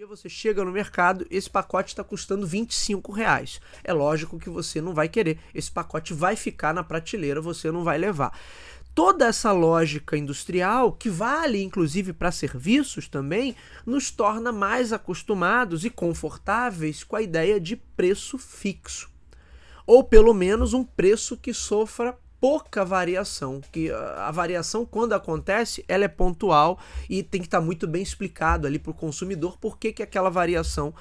você chega no mercado, esse pacote está custando R$ 25. É lógico que você não vai querer, esse pacote vai ficar na prateleira, você não vai levar. Toda essa lógica industrial, que vale inclusive para serviços também, nos torna mais acostumados e confortáveis com a ideia de preço fixo. Ou pelo menos um preço que sofra pouca variação, que a variação, quando acontece, ela é pontual e tem que estar muito bem explicado ali para o consumidor por que aquela variação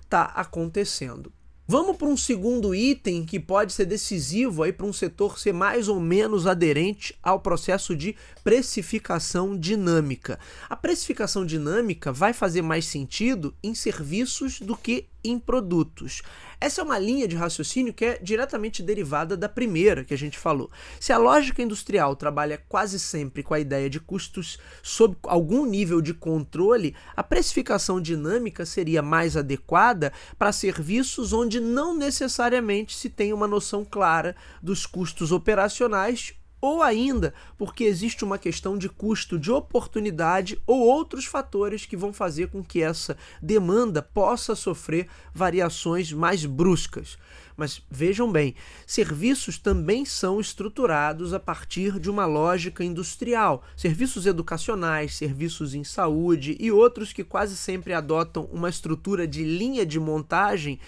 está acontecendo. Vamos para um segundo item que pode ser decisivo aí para um setor ser mais ou menos aderente ao processo de precificação dinâmica. A precificação dinâmica vai fazer mais sentido em serviços do que em produtos. Essa é uma linha de raciocínio que é diretamente derivada da primeira que a gente falou. Se a lógica industrial trabalha quase sempre com a ideia de custos sob algum nível de controle, a precificação dinâmica seria mais adequada para serviços onde não necessariamente se tem uma noção clara dos custos operacionais, ou ainda porque existe uma questão de custo de oportunidade ou outros fatores que vão fazer com que essa demanda possa sofrer variações mais bruscas. Mas vejam bem, serviços também são estruturados a partir de uma lógica industrial. Serviços educacionais, serviços em saúde e outros que quase sempre adotam uma estrutura de linha de montagem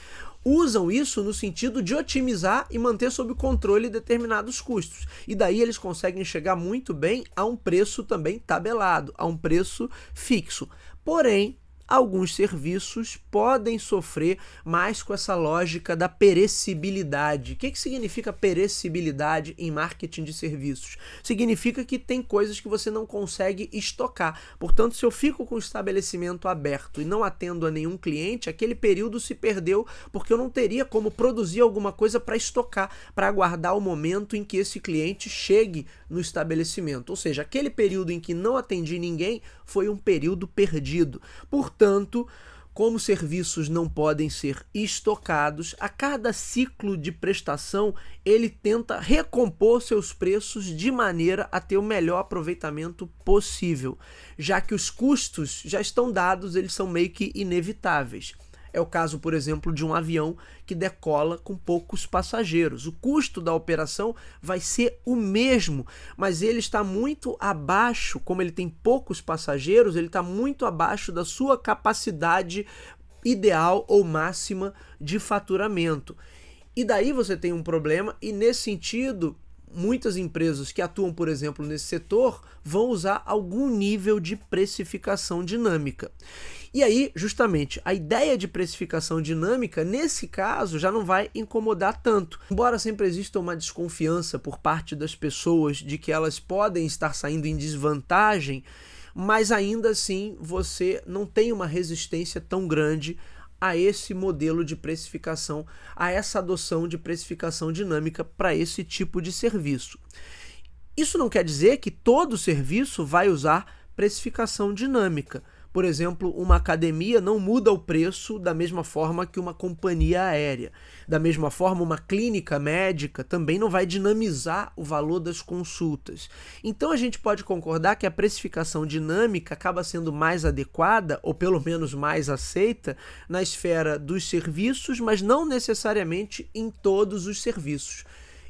usam isso no sentido de otimizar e manter sob controle determinados custos. E daí eles conseguem chegar muito bem a um preço também tabelado, a um preço fixo. Porém, alguns serviços podem sofrer mais com essa lógica da perecibilidade. O que significa perecibilidade em marketing de serviços? Significa que tem coisas que você não consegue estocar. Portanto, se eu fico com o estabelecimento aberto e não atendo a nenhum cliente, aquele período se perdeu porque eu não teria como produzir alguma coisa para estocar, para aguardar o momento em que esse cliente chegue no estabelecimento. Ou seja, aquele período em que não atendi ninguém foi um período perdido. Portanto, como serviços não podem ser estocados, a cada ciclo de prestação ele tenta recompor seus preços de maneira a ter o melhor aproveitamento possível, já que os custos já estão dados, eles são meio que inevitáveis. É o caso, por exemplo, de um avião que decola com poucos passageiros. O custo da operação vai ser o mesmo, mas ele está muito abaixo, como ele tem poucos passageiros, ele está muito abaixo da sua capacidade ideal ou máxima de faturamento. E daí você tem um problema e, nesse sentido, muitas empresas que atuam, por exemplo, nesse setor vão usar algum nível de precificação dinâmica. E aí, justamente, a ideia de precificação dinâmica, nesse caso, já não vai incomodar tanto. Embora sempre exista uma desconfiança por parte das pessoas de que elas podem estar saindo em desvantagem, mas ainda assim você não tem uma resistência tão grande a esse modelo de precificação, a essa adoção de precificação dinâmica para esse tipo de serviço. Isso não quer dizer que todo serviço vai usar precificação dinâmica. Por exemplo, uma academia não muda o preço da mesma forma que uma companhia aérea. Da mesma forma, uma clínica médica também não vai dinamizar o valor das consultas. Então a gente pode concordar que a precificação dinâmica acaba sendo mais adequada, ou pelo menos mais aceita, na esfera dos serviços, mas não necessariamente em todos os serviços.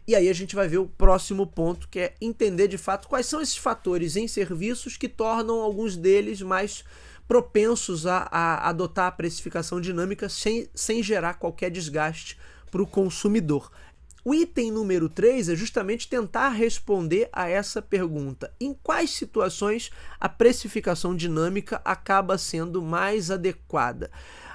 E aí a gente vai ver o próximo ponto, que é entender de fato quais são esses fatores em serviços que tornam alguns deles mais propensos a adotar a precificação dinâmica sem gerar qualquer desgaste para o consumidor. O item número 3 é justamente tentar responder a essa pergunta. Em quais situações a precificação dinâmica acaba sendo mais adequada?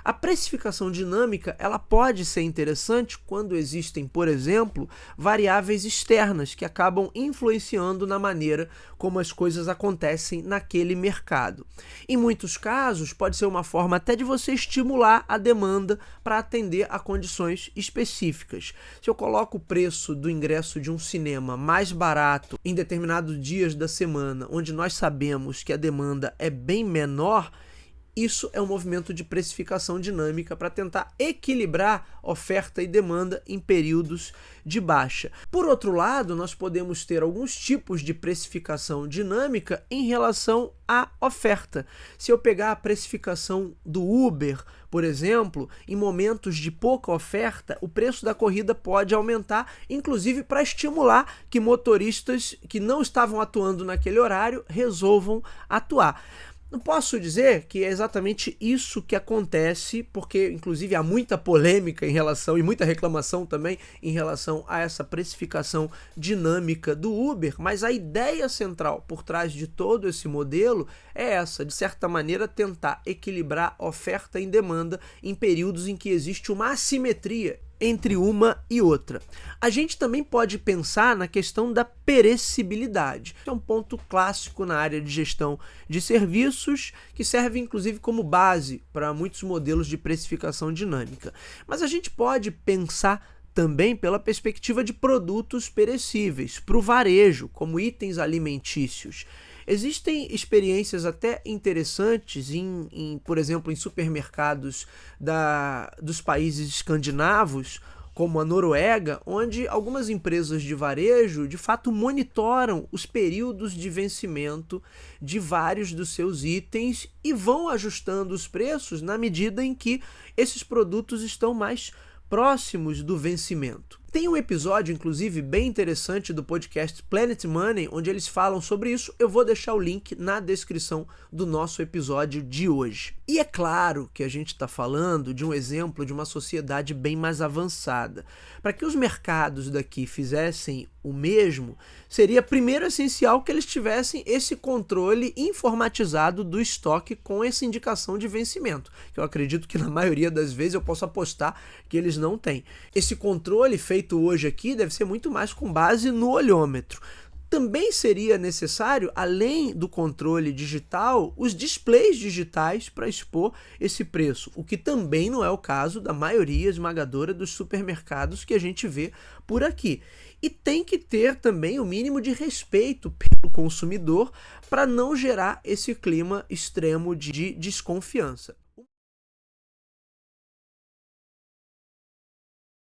A precificação dinâmica ela pode ser interessante quando existem, por exemplo, variáveis externas que acabam influenciando na maneira como as coisas acontecem naquele mercado. Em muitos casos, pode ser uma forma até de você estimular a demanda para atender a condições específicas. Se eu coloco o preço do ingresso de um cinema mais barato em determinados dias da semana, onde nós sabemos que a demanda é bem menor, Isso é um movimento de precificação dinâmica para tentar equilibrar oferta e demanda em períodos de baixa. Por outro lado, nós podemos ter alguns tipos de precificação dinâmica em relação à oferta. Se eu pegar a precificação do Uber, por exemplo, em momentos de pouca oferta, o preço da corrida pode aumentar, inclusive para estimular que motoristas que não estavam atuando naquele horário resolvam atuar. Não posso dizer que é exatamente isso que acontece, porque inclusive há muita polêmica em relação e muita reclamação também em relação a essa precificação dinâmica do Uber, mas a ideia central por trás de todo esse modelo é essa, de certa maneira tentar equilibrar oferta e demanda em períodos em que existe uma assimetria entre uma e outra. A gente também pode pensar na questão da perecibilidade. É um ponto clássico na área de gestão de serviços, que serve inclusive como base para muitos modelos de precificação dinâmica. Mas a gente pode pensar também pela perspectiva de produtos perecíveis, para o varejo, como itens alimentícios. Existem experiências até interessantes, por exemplo, em supermercados dos países escandinavos, como a Noruega, onde algumas empresas de varejo, de fato, monitoram os períodos de vencimento de vários dos seus itens e vão ajustando os preços na medida em que esses produtos estão mais próximos do vencimento. Tem um episódio, inclusive, bem interessante do podcast Planet Money, onde eles falam sobre isso. Eu vou deixar o link na descrição do nosso episódio de hoje. E é claro que a gente está falando de um exemplo de uma sociedade bem mais avançada. Para que os mercados daqui fizessem o mesmo, seria primeiro essencial que eles tivessem esse controle informatizado do estoque com essa indicação de vencimento, que eu acredito que na maioria das vezes eu posso apostar que eles não têm. Esse controle feito hoje aqui deve ser muito mais com base no olhômetro. Também seria necessário, além do controle digital, os displays digitais para expor esse preço, o que também não é o caso da maioria esmagadora dos supermercados que a gente vê por aqui. E tem que ter também o mínimo de respeito pelo consumidor para não gerar esse clima extremo de desconfiança.